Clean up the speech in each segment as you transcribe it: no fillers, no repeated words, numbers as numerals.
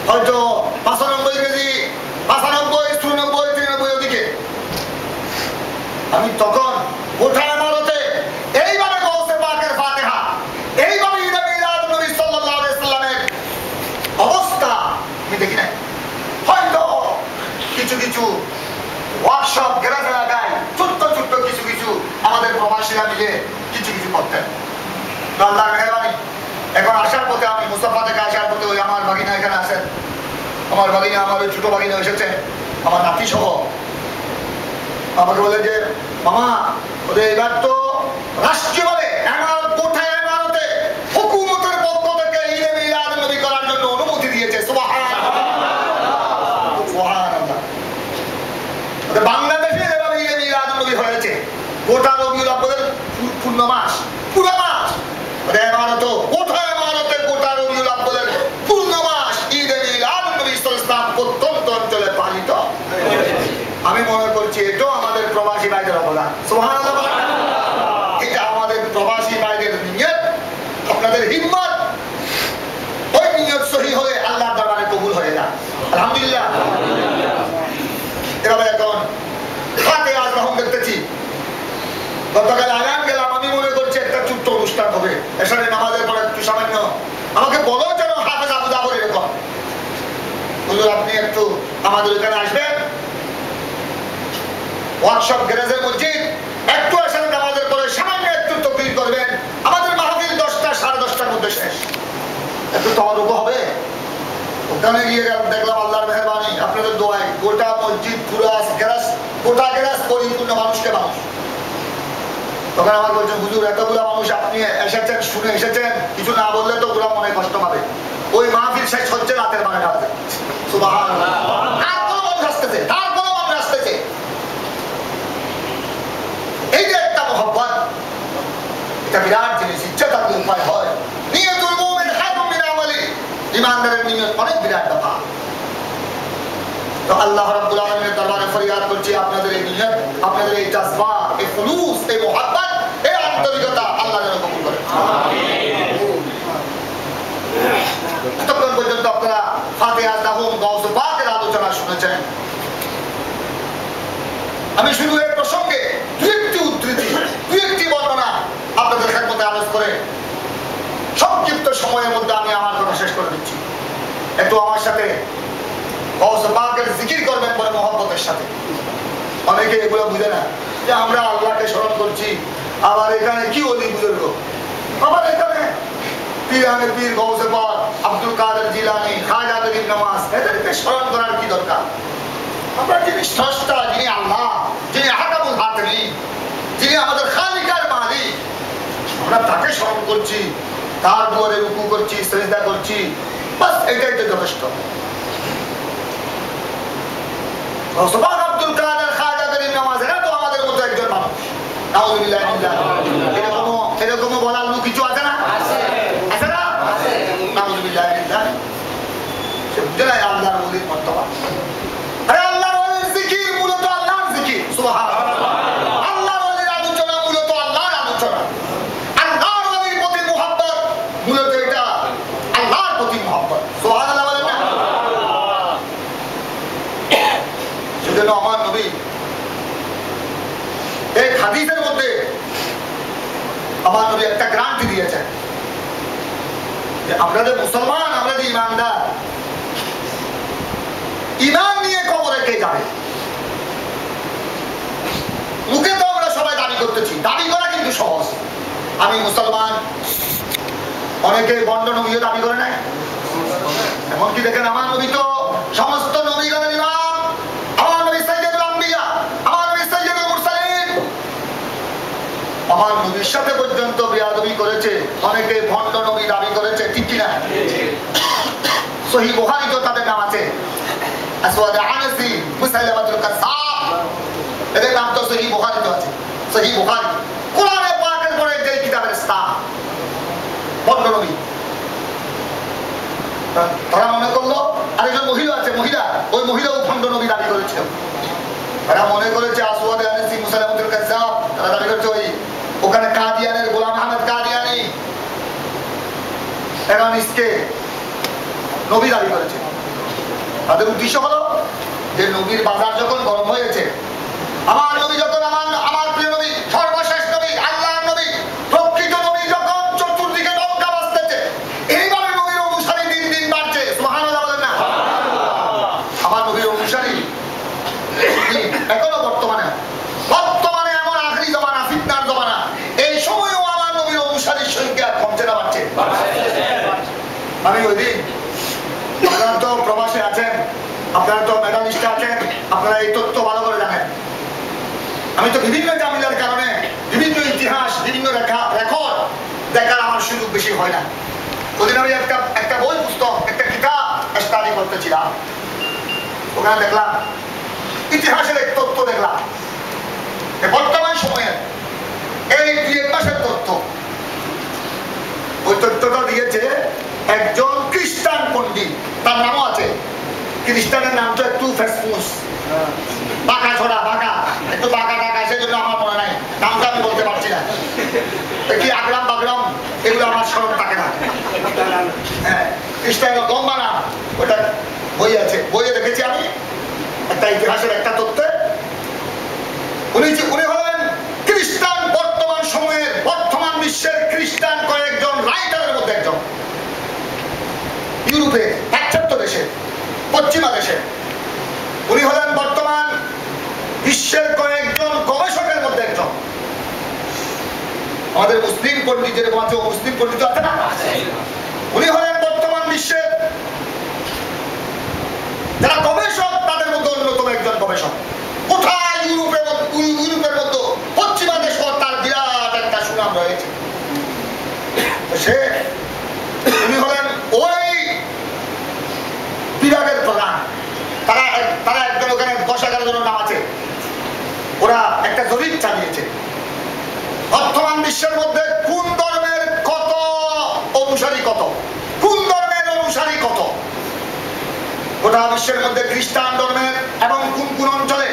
হয়তো 95 কেজি, 95, 94, 93 ওদিকে। আমি তখন গোটা ইমারতে এইভাবে গৌসে পাকের ফাতিহা, এইভাবে ঈদে মিলাদ নবী সাল্লাল্লাহু আলাইহি সাল্লামের অবস্থা আমি দেখি নাই। হয়তো কিছু কিছু ওয়ার্কশপ গ্যারেজ এলাকায় ছোট্ট ছোট্ট কিছু কিছু আমাদের প্রবাসীরা মিলে কিছু কিছু করতেন। আল্লাহর মেহেরবানি এখন আসার পথে, আমি মুস্তাফা থেকে আসার পথে ওই আমার ভাগিনা এখানে আসেন, আমার ভাগিনা, আমার ওই ছোট ভাগিনা এসেছে, আমার নাতি সহ। আমাকে বলে যে মামা ওদের এবার তো রাষ্ট্রীয়ভাবে কোথায় ইমারতে হুকুমতের পক্ষ থেকে ঈদে মিলাদ নবী করার জন্য অনুমতি দিয়েছে। সুবহানাল্লাহ, সুবহানাল্লাহ। বাংলাদেশে যেভাবে ঈদে মিলাদ নবী হয়েছে, গোটা রবিউল আউয়ালের পূর্ণ মাস, পুরো মাস ওদের ইমারত, কোথায় ইমারতে গোটা রবিউল আউয়ালের পূর্ণ মাস ঈদে মিলাদ নবী সাল্লাল্লাহু আলাইহি ওয়াসাল্লাম প্রত্যন্ত অঞ্চলে পালিত। আমি মনে করছি এটাও আমাদের প্রবাসী ভাইদের অবদান। সুবহানাল্লাহ, এটা আমাদের প্রবাসী ভাইদের নিয়ত, আপনাদের হিম্মত। ওই নিয়ত সহি হলে আল্লাহর দরবারে কবুল হয়ে যায়। আলহামদুলিল্লাহ। এভাবে এখন খাতে আজ রহম দেখতেছি। গতকাল আগাম গেলাম, আমি মনে করছি একটা ছোট্ট অনুষ্ঠান হবে, এখানে নামাজের পরে একটু সামান্য আমাকে বলো যেন হাফেজ আবু জাফর এরকম হুজুর আপনি একটু আমাদের এখানে আসবেন, ওয়ার্কশপ গ্যারেজের মসজিদ, একটু এখানে নামাজের পরে সামান্য একটু তকরির করবেন। আমাদের মাহফিল 10টা, 10:30টার মধ্যে শেষ। একটু তওয়ারুক হবে। ওখানে গিয়ে দেখলাম আল্লাহর মেহেরবানি, আপনাদের দোয়ায় গোটা মসজিদ, পুরা গ্যারেজ, গোটা গ্যারেজ পরিপূর্ণ, মানুষকে মানুষ। তখন আমার বলছেন হুজুর এতগুলো মানুষ আপনি এসেছেন, শুনে এসেছেন, কিছু না বললে তো ওগুলো মনে কষ্ট পাবে। ওই মাহফিল শেষ হচ্ছে রাতের 12টা বাজে। সুবহানাল্লাহ। আর কোনো মানুষ আসতেছে, তার কোনো মানুষ আসতেছে। এই যে একটা মহব্বত, এটা বিরাট জিনিস। ইচ্ছা থাকলে উপায় হয়। নিয়তুল মুমিন খায়রুম মিন আমালি, ইমানদারের নিয়ত অনেক বিরাট ব্যাপার। তো আল্লাহ রাব্বুল আলামিনের দরবারে ফরিয়াদ করছি, আপনাদের এই নিয়ত, আপনাদের এই জাযবা, এই খুলুস, এই মুহাব্বত, এই আন্তরিকতা আল্লাহ যেন কবুল করেন। আমিন। এতক্ষণ পর্যন্ত আপনারা ফাতিহা দাহুম গাউসে পাকের আলোচনা শুনেছেন। আমি শুধু এই প্রসঙ্গে দুই একটি উদ্ধৃতি, দুই একটি বর্ণনা আপনাদের খেদমতে আরজ করে সংক্ষিপ্ত সময়ের মধ্যে আমি আমার কথা শেষ করে দিচ্ছি। একটু আমার সাথে গাউসে পাকের জিকির করবেন বলে মহব্বতের সাথে। অনেকে এগুলো বুঝে না যে আমরা আল্লাহকে স্মরণ করছি, আবার এখানে কি ওলি বুজুর্গ, আবার এখানে পীরানের পীর গাউসে পাক, আব্দুল কাদের জিলানী, খাজা গরিব নওয়াজ, এদেরকে স্মরণ করার কি দরকার? আমরা যিনি স্রষ্টা, যিনি আল্লাহ, যিনি হাকামুল হাকিমিন, যিনি আমাদের খালিকার মালিক, আমরা তাকে স্মরণ করছি, তার দুয়ারে রুকু করছি, সিজদা করছি, বাস এটাই তো যথেষ্ট। সুবহান আব্দুল কাদের, খাজা গরিব নওয়াজ, এরা তো আমাদের মতো একজন মানুষ। নাউযুবিল্লাহ এরকম বলার লোক কিছু আছে না? আছে না? নাউযুবিল্লাহ। সে বুঝে নাই আল্লাহর ওলির মর্তবা। আরে আল্লাহর ওলির জিকির মূলত আল্লাহর জিকির। সুবহানাল্লাহ। আল্লাহর ওলির আলোচনা মূলত আল্লাহর আলোচনা। আল্লাহর ওলির প্রতি মুহাব্বত মূলত এটা আল্লাহর প্রতি মুহাব্বত। সুবহানাল্লাহ বলেন না? সেজন্য আমার নবী এক হাদিসের মধ্যে আমার নবী একটা গ্যারান্টি দিয়েছেন যে আমরা যে মুসলমান, আমরা যে ইমানদার, ইমান নিয়ে কবরে কে যাবে? মুখে তো আমরা সবাই দাবি করতেছি, দাবি করা কিন্তু সহজ। আমি মুসলমান, অনেকে বন্ড নবীও দাবি করে নাই। এমনকি দেখেন আমার নবী তো সমস্ত নবীগণের ইমাম, আমার নবী সাইয়্যিদুল আম্বিয়া, আমার নবী সাইয়্যিদুল মুরসালিন। আমার নবীর সাথে পর্যন্ত বেয়াদবি করেছে, অনেকে ভণ্ড নবী দাবি করেছে, ঠিক কিনা? সহিহ বুখারী তো তাদের নাম আছে, আসওয়াদ আনাসি, মুসাইলামাতুল কাযাব, এদের নাম তো সহিহ বুখারী তো আছে। সহিহ বুখারী কোরআনে পাকের পরে যে কিতাবের স্থান, ভণ্ড নবী। তারা মনে করলো আরেকজন মহিলা আছে, মহিলা, ওই মহিলাও ভণ্ড নবী দাবি করেছিল। তারা মনে করেছে আসওয়াদ আনাসি, মুসাইলামাতুল কাযাব, তারা দাবি করছে ওই ওখানে কাদিয়ানের গোলাম আহমদ কাদিয়ানি এরা নিজকে নবী দাবি করেছে। তাদের উদ্দেশ্য হলো যে নবীর বাজার যখন গরম হয়েছে, আমার নবী যখন আমার প্রিয় নবী, সর্বশেষ নবী, আল্লাহর নবী, প্রকৃত নবী যখন চতুর্দিকে লঙ্কা বাজতেছে, এইভাবে নবীর অনুসারী দিন দিন বাড়ছে। সুবহানাল্লাহ বলেন না? আমার নবীর অনুসারী এখনো বর্তমানে এমন আখেরি জমানা, ফিতনার জমানা, এই সময়ও আমার নবীর অনুসারীর সংখ্যা কমছে না বাড়ছে? আমি ওই দিন, আপনারা তো প্রবাসে আছেন, আপনারা তো মেধানিষ্ঠা আছেন, আপনারা এই তথ্য ভালো করে জানেন। আমি তো বিভিন্ন জামিলার কারণে বিভিন্ন ইতিহাস, বিভিন্ন রেকর্ড দেখার আমার সুযোগ বেশি হয় না। ওদিন আমি একটা বই পুস্তক, একটা কিতাব স্টাডি করতেছিলাম, ওখানে দেখলাম ইতিহাসের এক তথ্য দেখলাম, বর্তমান সময়ে এই 2-1 মাসের তথ্য। ওই তথ্যটা দিয়েছে একজন খ্রিস্টান পণ্ডিত, তার নামও আছে, খ্রিস্টানের নাম তো একটু ফেসমুস, বাঁকা ছড়া, বাঁকা, একটু বাঁকা টাকা, সেজন্য আমার মনে নাই, নামটা আমি বলতে পারছি না। কি আগরাম বাগরাম এগুলো আমার স্মরণ থাকে না। হ্যাঁ, খ্রিস্টানের লম্বা নাম, ওটা বই আছে, বইয়ে দেখেছি আমি একটা ইতিহাসের একটা তথ্য। উনি হলেন খ্রিস্টান বর্তমান সময়ের, বর্তমান বিশ্বের খ্রিস্টান কয়েকজন রাইটারের মধ্যে একজন। ইউরোপে, পাশ্চাত্য দেশে, পশ্চিমা দেশে উনি হলেন বর্তমান বিশ্বের কয়েকজন গবেষকের মধ্যে একজন। আমাদের মুসলিম পণ্ডিত যেরকম আছে, মুসলিম পণ্ডিত আছে না, উনি হলেন বর্তমান বিশ্বের যারা গবেষক তাদের মধ্যে অন্যতম একজন গবেষক। কোথায় ইউরোপের মধ্যে পশ্চিমা দেশ তার বিরাট একটা সুনাম রয়েছে। উনি হলেন ওই বিভাগের প্রধান। তারা একজন, ওখানে 10-11 জনের নাম আছে। ওরা একটা জরিপ চালিয়েছে বর্তমান বিশ্বের মধ্যে কোন ধর্মের কত অনুসারী, কোন ধর্মের অনুসারী কত। গোটা বিশ্বের মধ্যে খ্রিস্টান ধর্মের এবং কোন অঞ্চলে,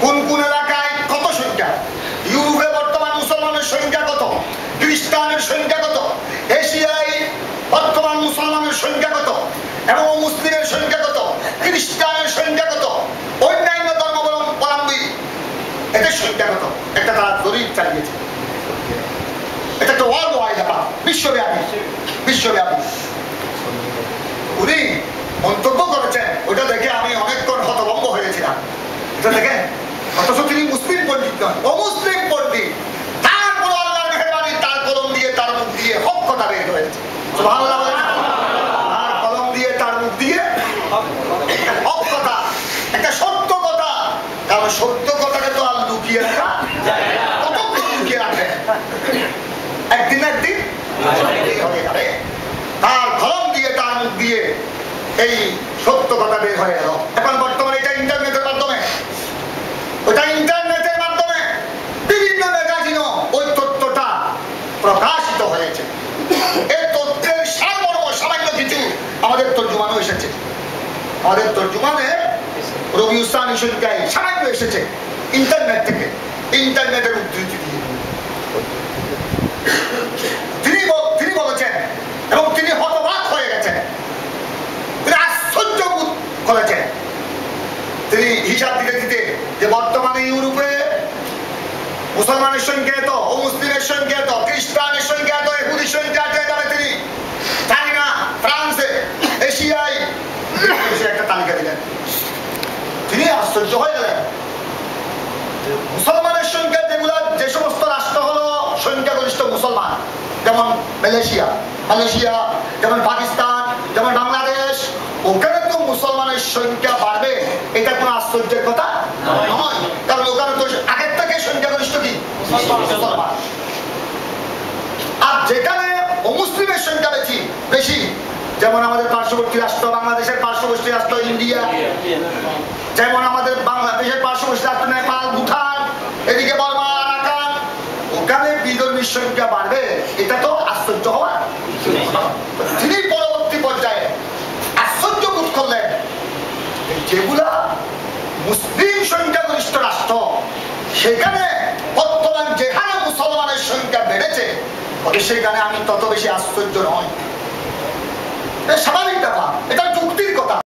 কোন এলাকায় কত সংখ্যা, ইউরোপে বর্তমান মুসলমানের সংখ্যা কত, খ্রিস্টানের সংখ্যা কত, এশিয়ায় বর্তমান মুসলমানের সংখ্যা কত, এবং মুসলিমের সংখ্যা কত, খ্রিস্টানের সংখ্যা কত, অন্যান্য ধর্মাবলম্বী এদের সংখ্যা কত, একটা তারা জরিপ চালিয়েছে। এটা একটা ওয়ার্ল্ড ওয়াইড ব্যাপার, বিশ্বব্যাপী। উনি মন্তব্য করেছেন, ওটা দেখে আমি অনেকক্ষণ হতভম্ব হয়েছিলাম। এটা দেখেন, অথচ তিনি মুসলিম পণ্ডিত নন, অমুসলিম পণ্ডিত, তারপর আল্লাহর মেহেরবানি তার কলম দিয়ে, তার মুখ দিয়ে হক কথা বের হয়েছে। সুবহানাল্লাহ বলেন। তার কলম দিয়ে, তার মুখ দিয়ে হক কথা, একটা সত্য কথা। কারণ সত্য কথাকে তো আর লুকিয়ে রাখা যায় না। কতক্ষণ লুকিয়ে রাখবে? একদিন হবে যাবে। তার কলম দিয়ে, তার মুখ দিয়ে এই সত্য কথা বের হয়ে গেল। এখন বর্তমানে এটা ইন্টারনেটের মাধ্যমে, বিভিন্ন ম্যাগাজিনও ওই তথ্যটা প্রকাশিত হয়েছে। এই তথ্যের সারমর্ম সামান্য কিছু আমাদের তর্জুমানও এসেছে। আমাদের তর্জুমানে রবি উস্তানি সংখ্যায় সামান্য এসেছে ইন্টারনেট থেকে, ইন্টারনেটের উদ্ধৃতি দিয়ে। তিনি বলেছেন এবং তিনি হতবাক হয়ে গেছেন, তিনি আশ্চর্য বোধ করেছেন। তিনি হিসাব দিতে যে বর্তমানে ইউরোপে মুসলমানের সংখ্যা এত, অমুসলিমের সংখ্যা এত, খ্রিস্টানের সংখ্যা এত, ইহুদির সংখ্যা এত, যাবে তিনি চাইনা, ফ্রান্সে, এশিয়ায় একটা তালিকা দিলেন। তিনি আশ্চর্য হয়ে গেলেন। মুসলমানের সংখ্যা যে সমস্ত রাষ্ট্র হলো সংখ্যাগরিষ্ঠ মুসলমান, যেমন মালয়েশিয়া, যেমন পাকিস্তান, যেমন বাংলাদেশ, ওখানে তো মুসলমানের সংখ্যা বাড়বে, এটা কোনো আশ্চর্যের কথা নয়। কারণ ওখানে তো আগের থেকে সংখ্যাগরিষ্ঠ কি মুসলমান। আর যেখানে অমুসলিমের সংখ্যা বেশি, যেমন আমাদের পার্শ্ববর্তী রাষ্ট্র, বাংলাদেশের পার্শ্ববর্তী রাষ্ট্র ইন্ডিয়া, যেমন আমাদের বাংলাদেশের পার্শ্ববর্তী রাষ্ট্র নেপাল, ভুটান, এদিকে বর্মা, আরাকান, ওখানে বিধর্মীর সংখ্যা বাড়বে, এটা তো আশ্চর্য হওয়ার। তিনি পরবর্তী পর্যায়ে আশ্চর্য বোধ করলেন, যেগুলা মুসলিম সংখ্যাগরিষ্ঠ রাষ্ট্র, সেখানে বর্তমান যেখানে মুসলমানের সংখ্যা বেড়েছে, সেখানে আমি তত বেশি আশ্চর্য নয়। স্বাভাবিক ব্যাপার, এটা